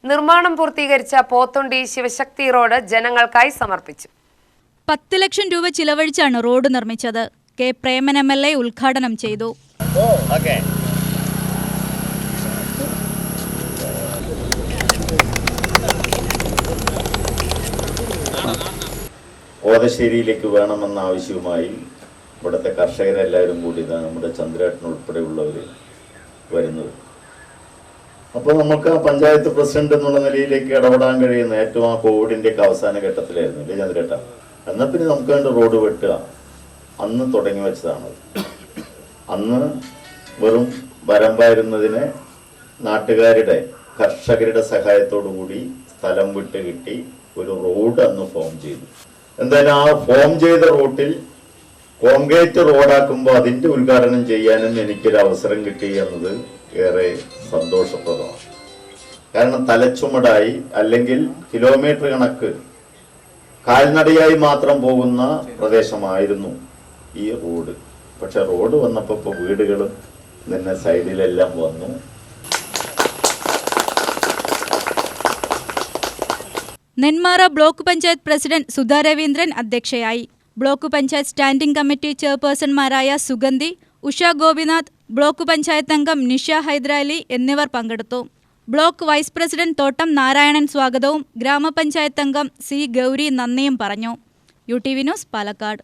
നിർമ്മാണം പൂർത്തീകരിച്ച പോത്തുണ്ടി ശിവശക്തി റോഡ് ജനങ്ങൾക്കായി സമർപ്പിച്ചു. 10 ലക്ഷം രൂപ ചിലവഴിച്ചാണ് റോഡ് നിർമ്മിച്ചത്. കെ പ്രേമൻ MLA ഉദ്ഘാടനം ചെയ്തു. ഓതശ്ശേരിയിലേക്ക് വേണമെന്ന ആവശ്യവുമായി ഇവിടുത്തെ കർഷകരെല്ലാവരും കൂടി നമ്മുടെ ചന്ദ്രേട്ടൻ ഉൾപ്പെടെയുള്ളവർ വരുന്നത്. അപ്പോൾ നമുക്ക് ആ പഞ്ചായത്ത് പ്രസിഡന്റ് എന്നുള്ള നിലയിലേക്ക് ഇടപെടാൻ കഴിയുന്ന ഏറ്റവും ആ കോവിഡിൻ്റെയൊക്കെ അവസാന ഘട്ടത്തിലായിരുന്നു അല്ലേ ചന്ദ്രേട്ട? എന്നാൽ പിന്നെ നമുക്ക് വേണ്ട റോഡ് വെട്ടുക അന്ന് തുടങ്ങി വെച്ചതാണ്. അന്ന് വെറും വരമ്പായിരുന്നതിന് നാട്ടുകാരുടെ കർഷകരുടെ സഹായത്തോടു കൂടി സ്ഥലം വിട്ട് കിട്ടി ഒരു റോഡ് അന്ന് ഫോം ചെയ്തു. എന്തായാലും ആ ഫോം ചെയ്ത റൂട്ടിൽ കോൺക്രീറ്റ് റോഡാക്കുമ്പോൾ അതിൻ്റെ ഉദ്ഘാടനം ചെയ്യാനും എനിക്കൊരു അവസരം കിട്ടി എന്നത് ഏറെ സന്തോഷപ്രദമാണ്. കാരണം തലച്ചുമടായി അല്ലെങ്കിൽ കിലോമീറ്റർ കണക്ക് കാൽനടയായി മാത്രം പോകുന്ന പ്രദേശമായിരുന്നു ഈ റോഡ്. പക്ഷെ റോഡ് വന്നപ്പോൾ ഇപ്പോൾ വീടുകളും തന്നെ സൈഡിലെല്ലാം വന്നു. നെന്മാറ ബ്ലോക്ക് പഞ്ചായത്ത് പ്രസിഡന്റ് സുധാ രവീന്ദ്രൻ അധ്യക്ഷയായി. ബ്ലോക്ക് പഞ്ചായത്ത് സ്റ്റാൻഡിംഗ് കമ്മിറ്റി ചെയർപേഴ്സൺമാരായ സുഗന്ധി, ഉഷ ഗോപിനാഥ്, ബ്ലോക്ക് പഞ്ചായത്ത് അംഗം നിഷ ഹൈദരാലി എന്നിവർ പങ്കെടുത്തു. ബ്ലോക്ക് വൈസ് പ്രസിഡന്റ് തോട്ടം നാരായണൻ സ്വാഗതവും ഗ്രാമപഞ്ചായത്ത് അംഗം സി ഗൗരി നന്ദിയും പറഞ്ഞു. UTV news, Palakkad.